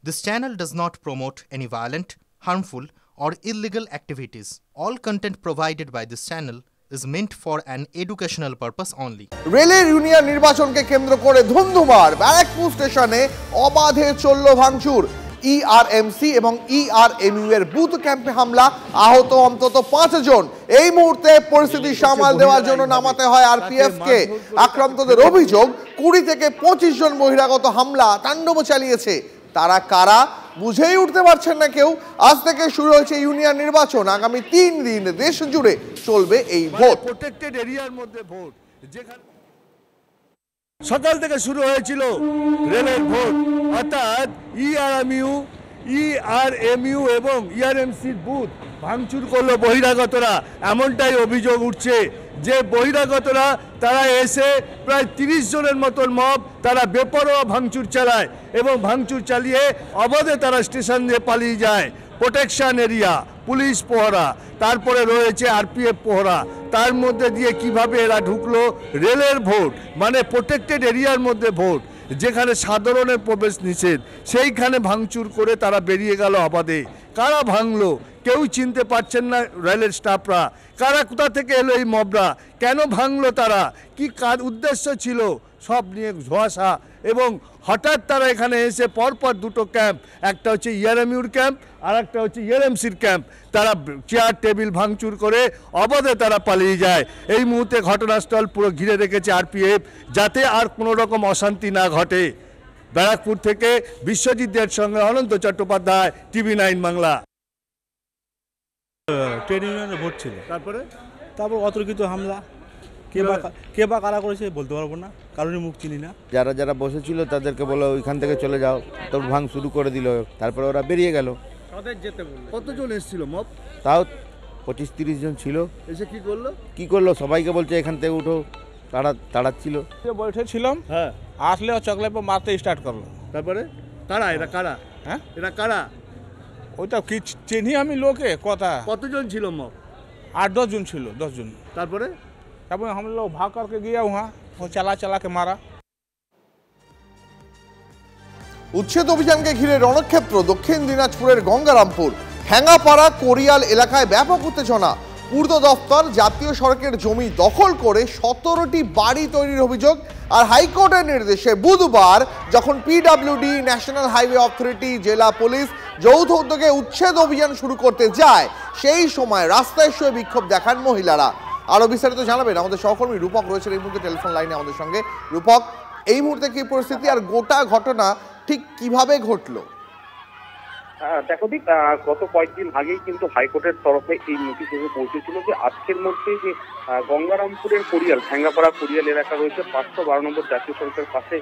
This channel does not promote any violent, harmful, or illegal activities. All content provided by this channel is meant for an educational purpose only. রেলের union নির্বাচনকে কেন্দ্র করে ধুন্ধুমার ব্যারাকপুর স্টেশনে অবাধে চলল ভাঙচুর। ইআরএমসি এবং ইআরএমইউ এর বুথ ক্যাম্পে হামলা, আহত অন্তত 5 জন। এই মুহূর্তে পরিস্থিতি সামাল দেওয়ার জন্য নামাতে হয় আরপিএফ কে। আক্রান্তদের অভিযোগ 20 থেকে 25 জন বহিরাগত হামলা তাণ্ডব চালিয়েছে। তারা কারা বুঝেই উঠতে পারছেন না কেউ। আজ থেকে শুরু হয়েছে ইউনিয়ন নির্বাচন। আগামী 3 দিন দেশ জুড়ে চলবে এই ভোট। প্রোটেক্টেড এরিয়ার মধ্যে ভোট, যেখানে সকাল থেকে শুরু হয়েছিল রেলের ভোট, অর্থাৎ ইআরএমইউ এবং ইআরএমসির বুথ ভাঙচুর করলো বহিরাগতরা। এমনটাই অভিযোগ উঠছে যে বহিরাগতরা তারা এসে প্রায় 30 জনের মতন মব তারা বেপরোয়া ভাঙচুর চালায় এবং ভাঙচুর চালিয়ে অবাধে তারা স্টেশন দিয়ে পালিয়ে যায়। প্রোটেকশন এরিয়া, পুলিশ পহরা, তারপরে রয়েছে আরপিএফ পহরা, তার মধ্যে দিয়ে কিভাবে এরা ঢুকলো রেলের ভোট, মানে প্রোটেক্টেড এরিয়ার মধ্যে ভোট, যেখানে সাধারণের প্রবেশ নিষেধ, সেইখানে ভাঙচুর করে তারা বেরিয়ে গেল অবাধে। কারা ভাঙলো কেউ চিনতে পারছেন না রেলের স্টাফরা। কারা কোথা থেকে এলো এই মবরা, কেন ভাঙলো তারা, কি কার উদ্দেশ্য ছিল, সব নিয়ে ধোঁয়াশা। এবং হঠাৎ তারা এখানে এসে পরপর দুটো ক্যাম্প, একটা হচ্ছে ইআরএমইউর ক্যাম্প আর একটা হচ্ছে ইআরএমসির ক্যাম্প, তারা চেয়ার টেবিল ভাঙচুর করে অবাধে তারা পালিয়ে যায়। এই মুহূর্তে ঘটনাস্থল পুরো ঘিরে রেখেছে আরপিএফ, যাতে আর কোনো রকম অশান্তি না ঘটে। ব্যারাকপুর থেকে বিশ্বজিৎ দের সঙ্গে অনন্ত চট্টোপাধ্যায়, টিভি9 বাংলা। ট্রেড ইউনিয়নের ভোট ছিল, তারপর অতর্কিত হামলা, কে বা কারা করেছে বলতে পারবো না, কারণে মুখ চিনি না। যারা যারা বসেছিল তাদেরকে বলো ওইখান থেকে চলে যাও, তোর ভাঙ শুরু করে দিল, তারপরে ওরা বেরিয়ে গেল। কতজন এসেছিল মব? তাও 25-30 জন ছিল। এসে কি করলো? সবাইকে বলছে এখান থেকে উঠো, তাড়াচ্ছিল। বসেছিলাম, হ্যাঁ, আসলে চকলেট মারতে স্টার্ট করলো। তারপরে কারা এরা, কারা? হ্যাঁ, এরা কারা? ওইটা কি চিনি আমি লোকে কথা। কতজন ছিল মব? 8-10 জন ছিল, 10 জন। তারপরে हम लोग भाग करके गया वहाँ, वो चला के मारा। উচ্ছেদ অভিযানকে ঘিরে রণক্ষেত্র দক্ষিণ দিনাজপুরের গঙ্গারামপুর ঠ্যাঙ্গাপাড়া কোরিয়াল এলাকায় ব্যাপক উত্তেজনা। পূর্ত দফতর জাতীয় সড়কের জমি দখল করে 17টি বাড়ি তৈরির অভিযোগ। আর হাইকোর্টের নির্দেশে বুধবার যখন পিডব্লিউডি, ন্যাশনাল হাইওয়ে অথরিটি, জেলা পুলিশ যৌথ উদ্যোগে উচ্ছেদ অভিযান শুরু করতে যায়, সেই সময় রাস্তায় শুয়ে বিক্ষোভ দেখান মহিলারা। আরো বিস্তারিত জানাবেন আমাদের সহকর্মী রূপক রয়েছেন এই মুহূর্তে টেলিফোন লাইনে আমাদের সঙ্গে। রূপক, এই মুহূর্তে কি পরিস্থিতি আর গোটা ঘটনা ঠিক কিভাবে ঘটলো? দেখো দিক, গত কয়েকদিন আগেই কিন্তু হাইকোর্টের তরফে এই নোটিশ এসে পৌঁছেছিল যে আজকের মধ্যে যে গঙ্গারামপুরের কোরিয়াল, ঠ্যাঙ্গাপাড়া কোরিয়াল এলাকা রয়েছে 512 নম্বর জাতীয় সড়কের পাশে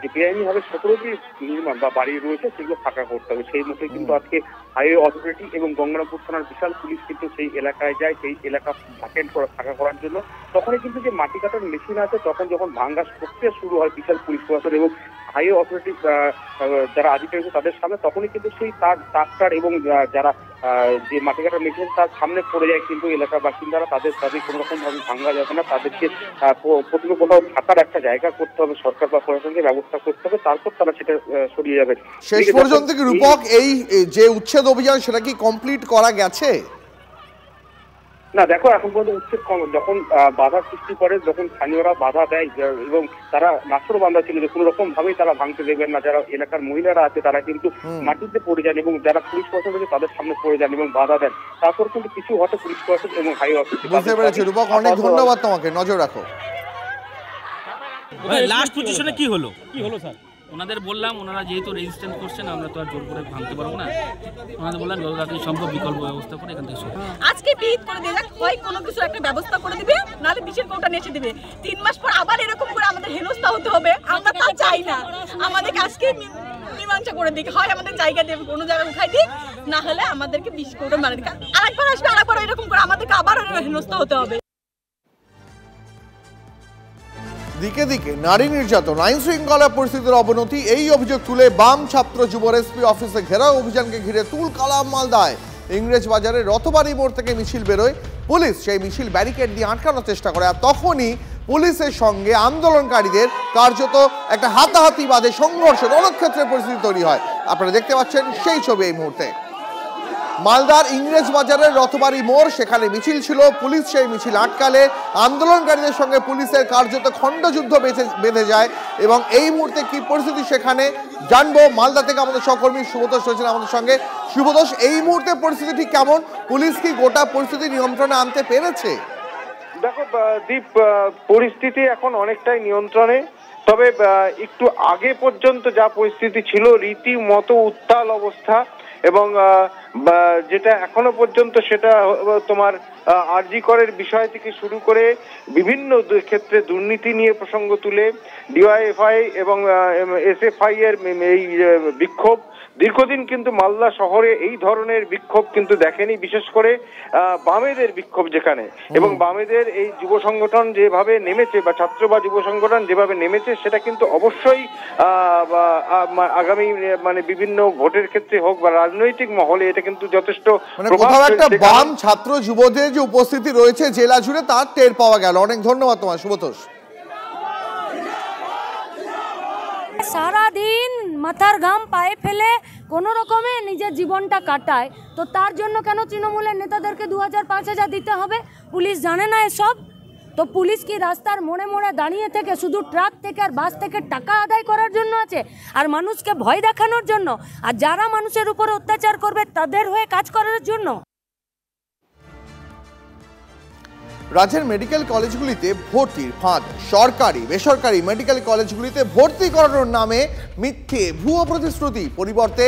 যে বেআইনিভাবে 17টি নির্মাণ বা বাড়ি রয়েছে সেগুলো ফাঁকা করতে হবে। সেই মধ্যে কিন্তু আজকে হাইওয়ে অথরিটি এবং গঙ্গারামপুর থানার বিশাল পুলিশ কিন্তু সেই এলাকায় যায়, সেই এলাকা ফাঁকা করার জন্য। তখনই কিন্তু যে মাটি কাটার মেশিন আছে, তখন যখন ভাঙ্গাস প্রক্রিয়া শুরু হয় বিশাল পুলিশ প্রশাসন এবং হাইওয়ে অথরিটি যারা আধিকারিক তাদের সামনে, তখনই কিন্তু সেই ট্রাক্টর এবং যারা যে মাটি কাটার মেশিন তার সামনে পড়ে যায়। কিন্তু এলাকার বাসিন্দারা তাদের কোনো রকম ভাবে ভাঙা যাবে না, তাদেরকে প্রথমে কোথাও থাকার একটা জায়গা করতে হবে, সরকার বা প্রশাসনকে ব্যবস্থা করতে হবে, তারপর তারা সেটা সরিয়ে যাবে। শেষ পর্যন্ত কি রূপক এই যে উচ্ছেদ অভিযান সেটা কি কমপ্লিট করা গেছে? না, দেখো, এখন পর্যন্ত উচ্ছেদ যখন বাধা সৃষ্টি করে, যখন স্থানীয়রা বাধা দেয় এবং তারা নাছর বান্ধা ছিল যে কোনো রকম ভাবেই তারা ভাঙতে দেবেন না, যারা এলাকার মহিলারা আছে তারা কিন্তু মাটিতে পড়ে যান এবং যারা পুলিশ প্রশাসন আছে তাদের সামনে পড়ে যান এবং বাধা দেন। তারপর কিন্তু কিছু হঠাৎ পুলিশ প্রশাসন এবং হাইওয়ে অথরিটি। বুঝতে পেরেছি রূপক, অনেক ধন্যবাদ তোমাকে, নজর রাখো। লাস্ট পজিশনে কি হলো স্যার? ওনাদের বললাম, ওনারা যেহেতু রেজিস্ট্যান্স করছেন, আমরা তো আর জোর করে ভাঙতে পারবো না। ওনাদের বললাম যত তাড়াতাড়ি সম্ভব বিকল্প ব্যবস্থা করে এখান থেকে আজকে বিহিত করে দিয়ে যাক, হয় কোনো কিছু একটা ব্যবস্থা করে দিবে, নাহলে বিশের কোটা নিয়ে এসে দিবে। 3 মাস পর আবার এরকম করে আমাদের হেনস্থা হতে হবে, আমরা তা চাই না। আমাদেরকে আজকে মীমাংসা করে দিক, হয় আমাদের জায়গা দেবে, কোনো জায়গায় উঠাই দিক, না হলে আমাদেরকে 20 কোটা মারা দিক। আরেকবার আসবে, আরেকবার এরকম করে আমাদেরকে আবার হেনস্থা হতে হবে। দিকে দিকে নারী নির্যাতন, আইন শৃঙ্খলা পরিস্থিতির অবনতি, এই অভিযোগ তুলে বাম ছাত্র যুব এসপি অফিসে ঘেরাও অভিযানকে ঘিরে তুল কালাম মালদায়। ইংরেজ বাজারে রথবাড়ি মোড় থেকে মিছিল বেরোয়, পুলিশ সেই মিছিল ব্যারিকেড দিয়ে আটকানোর চেষ্টা করে। আর তখনই পুলিশের সঙ্গে আন্দোলনকারীদের কার্যত একটা হাতাহাতি বাঁধে, সংঘর্ষ, রণক্ষেত্রের পরিস্থিতি তৈরি হয়। আপনারা দেখতে পাচ্ছেন সেই ছবি এই মুহূর্তে। মালদার ইংরেজ বাজারের রথবাড়ি মোড়, সেখানে মিছিল ছিল, পুলিশ সেই মিছিল আটকালে আন্দোলনকারীদের সঙ্গে পুলিশের কার্যত খণ্ডযুদ্ধ বেঁধে যায়। এবং এই মুহূর্তে কি পরিস্থিতি সেখানে জানবো। মালদা থেকে আমাদের সহকর্মী শুভতোষ রয়েছেন আমাদের সঙ্গে। শুভতোষ, এই মুহূর্তে পরিস্থিতি ঠিক কেমন? পুলিশ কি গোটা পরিস্থিতি নিয়ন্ত্রণে আনতে পেরেছে? দেখো দীপ, পরিস্থিতি এখন অনেকটাই নিয়ন্ত্রণে, তবে একটু আগে পর্যন্ত যা পরিস্থিতি ছিল রীতিমতো উত্তাল অবস্থা, এবং যেটা এখনো পর্যন্ত সেটা তোমার আরজি করের বিষয় থেকে শুরু করে বিভিন্ন ক্ষেত্রে দুর্নীতি নিয়ে প্রসঙ্গ তুলে ডিওয়াইএফআই এবং এসএফআই এর এই বিক্ষোভ দীর্ঘদিন কিন্তু মালদা শহরে এই ধরনের বিক্ষোভ কিন্তু দেখেনি, বিশেষ করে বামেদের বিক্ষোভ যেখানে, এবং বামেদের এই যুব সংগঠন যেভাবে নেমেছে বা ছাত্র বা যুব সংগঠন যেভাবে নেমেছে সেটা কিন্তু অবশ্যই আগামী মানে বিভিন্ন ভোটের ক্ষেত্রে হোক বা রাজনৈতিক মহলে এটা কিন্তু যথেষ্ট একটা বাম ছাত্র যুবদের যে উপস্থিতি রয়েছে জেলা জুড়ে তার টের পাওয়া গেল। অনেক ধন্যবাদ তোমার শুভতোষ। সারাদিন মাথার ঘাম পায়ে ফেলে কোনো রকমে নিজের জীবনটা কাটায়, তো তার জন্য কেন তৃণমূলের নেতাদেরকে 2000-5000 দিতে হবে? পুলিশ জানে না এসব? তো পুলিশ কি রাস্তার মোড়ে মোড়ে দাঁড়িয়ে থেকে শুধু ট্রাক থেকে আর বাস থেকে টাকা আদায় করার জন্য আছে, আর মানুষকে ভয় দেখানোর জন্য, আর যারা মানুষের উপর অত্যাচার করবে তাদের হয়ে কাজ করার জন্য? রাজ্যের মেডিকেল কলেজগুলিতে ভর্তির ফাঁদ। সরকারি বেসরকারি মেডিকেল কলেজগুলিতে ভর্তি করানোর নামে মিথ্যে ভুয়ো প্রতিশ্রুতি, পরিবর্তে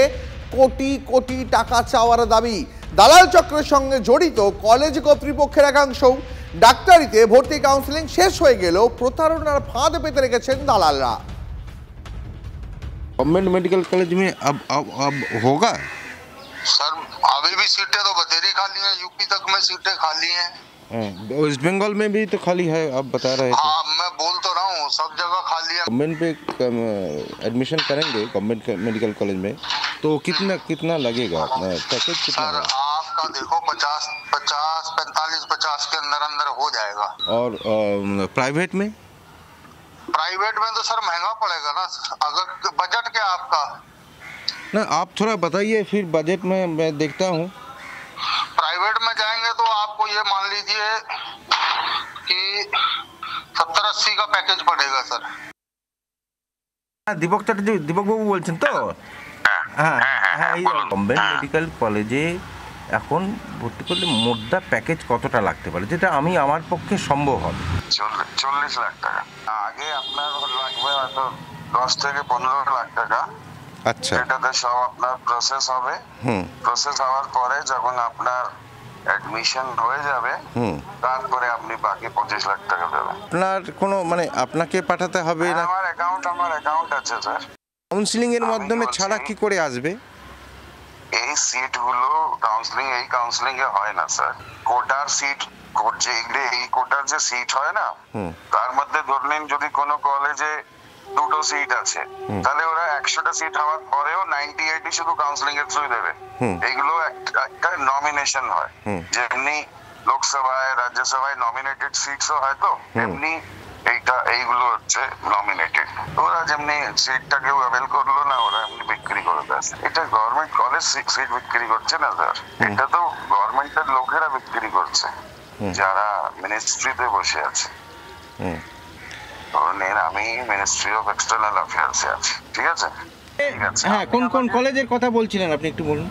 কোটি কোটি টাকা চাওয়ার দাবি। দালাল চক্রের সঙ্গে জড়িত কলেজ কর্তৃপক্ষের একাংশও। ডাক্তারিতে ভর্তি কাউন্সেলিং শেষ হয়ে গেলেও প্রতারণার ফাঁদ পেতে রেখেছেন দালালরা। गवर्नमेंट मेडिकल कॉलेज में अब होगा सर? अभी भी सीटें तो बतेरी खाली हैं, यूपी तक में सीटें खाली हैं। वेस्ट बंगाल में भी तो खाली है, आप बता रहे थे। हाँ, मैं बोल तो रहा हूँ सब जगह खाली है। गवर्नमेंट पे एडमिशन करेंगे गवर्नमेंट मेडिकल कॉलेज में तो कितना लगेगा, पैकेज कितना? सर आपका देखो 50 के अंदर हो जाएगा। और प्राइवेट में? प्राइवेट में तो सर महंगा पड़ेगा ना। अगर बजट क्या आपका? ना आप थोड़ा बताइए, फिर बजट में मैं देखता हूँ। प्राइवेट में जाएंगे तो आपको ये मान लीजिए कि 70-80 का पैकेज पड़ेगा सर। दीपक चटर्जी, दीपक बाबू বলছেন তো? হ্যাঁ হ্যাঁ, এই গভর্নমেন্ট মেডিকেল কলেজে এখন ভর্তি করলে মোদ্দা প্যাকেজ কতটা লাগতে পারে, যেটা আমি আমার পক্ষে সম্ভব হবে? 40 লাখ টাকা। আগে আপনার লাগবে হয়তো 10 থেকে 15 লাখ টাকা। আচ্ছা, এটাতে সব আপনার প্রসেস হবে। প্রসেস হওয়ার পরে যখন আপনার অ্যাডমিশন হয়ে যাবে তারপরে আপনি বাকি 25 লাখ টাকা দেবেন। আপনার কোনো মানে আপনাকে পাঠাতে হবে না? আমার অ্যাকাউন্ট আছে স্যার। কাউন্সিলিং এর মাধ্যমে ছাড়া কি করে আসবে? এই সিটগুলো কাউন্সিলিং এ হয় না স্যার। কোটার সিট, এই কোটার যে সিট হয় না, তার মধ্যে ধরে নিন যদি কোনো কলেজে 2টো সিট আছে তাহলে ওরা 100টা সিট হওয়ার পরেও 98ই শুধু কাউন্সিলিং এর থ্রু দেবে। এইগুলো একটা নমিনেশন হয়, যেমনি লোকসভায় রাজ্যসভায় নমিনেটেড সিটসও হয়, তো এমনি এইগুলো হচ্ছে নমিনেটেড। ওরা যেমনি সিটটা কেউ অ্যাভেল করলো না, ওরা এমনি বিক্রি করে দেয়। এটা গভর্নমেন্ট কলেজ সিট বিক্রি করছে না স্যার, এটা তো গভর্নমেন্টের লোকেরা বিক্রি করছে যারা মিনিস্ট্রিতে বসে আছে। আমি মিনিস্ট্রি অফ এক্সটার্নাল অ্যাফেয়ার্সে আছি, ঠিক আছে? হ্যাঁ, কোন কলেজের কথা বলছিলেন আপনি একটু বলুন।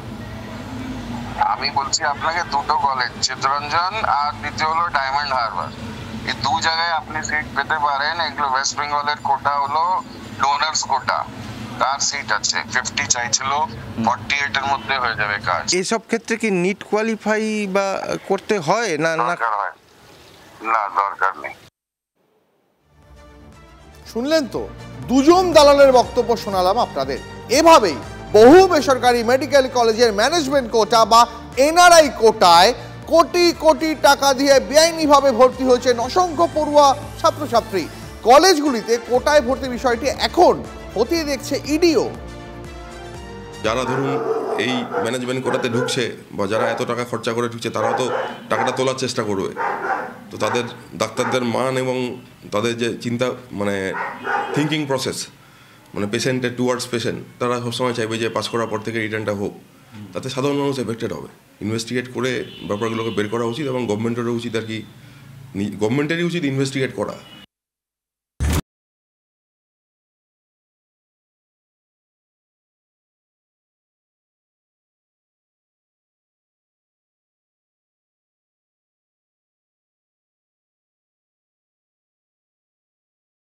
আমি বলছি আপনাকে 2টো কলেজ, চিত্তরঞ্জন আর দ্বিতীয় হলো ডায়মন্ড হারবার, এই 2 জায়গায় আপনি সিট পেতে পারেন। এগুলো ওয়েস্ট বেঙ্গলের কোটা হলো ডোনার্স কোটা, তার সিট আছে 50 চাইছিল, 48 এর মধ্যে হয়ে যাবে কাজ। এইসব ক্ষেত্রে কি নিট কোয়ালিফাই বা করতে হয় না? না, দরকার নেই। শুনলেন তো, দুজন দালালের বক্তব্য শোনালাম আপনাদের। এভাবেই বহু বেসরকারি মেডিকেল কলেজের ম্যানেজমেন্ট কোটা বা এনআরআই কোটায় কোটি কোটি টাকা দিয়ে বেআইনিভাবে ভর্তি হয়েছে অসংখ্য পড়ুয়া ছাত্রছাত্রী। কলেজগুলিতে কোটায় ভর্তি বিষয়টি এখন খতিয়ে দেখছে ইডিও। যারা ধরুন এই ম্যানেজমেন্ট কোটাতে ঢুকছে বা যারা এত টাকা খরচা করে ঢুকছে, তারাও তো টাকাটা তোলার চেষ্টা করবে। তো তাদের ডাক্তারদের মান এবং তাদের যে চিন্তা মানে থিঙ্কিং প্রসেস মানে পেশেন্টের টুয়ার্ডস পেশেন্ট, তারা সবসময় চাইবে যে পাস করার পর থেকে রিটার্নটা হোক, তাতে সাধারণ মানুষ এফেক্টেড হবে। ইনভেস্টিগেট করে ব্যাপারগুলোকে বের করা উচিত এবং গভর্নমেন্টেরও উচিত আর কি, গভর্নমেন্টেরই উচিত ইনভেস্টিগেট করা।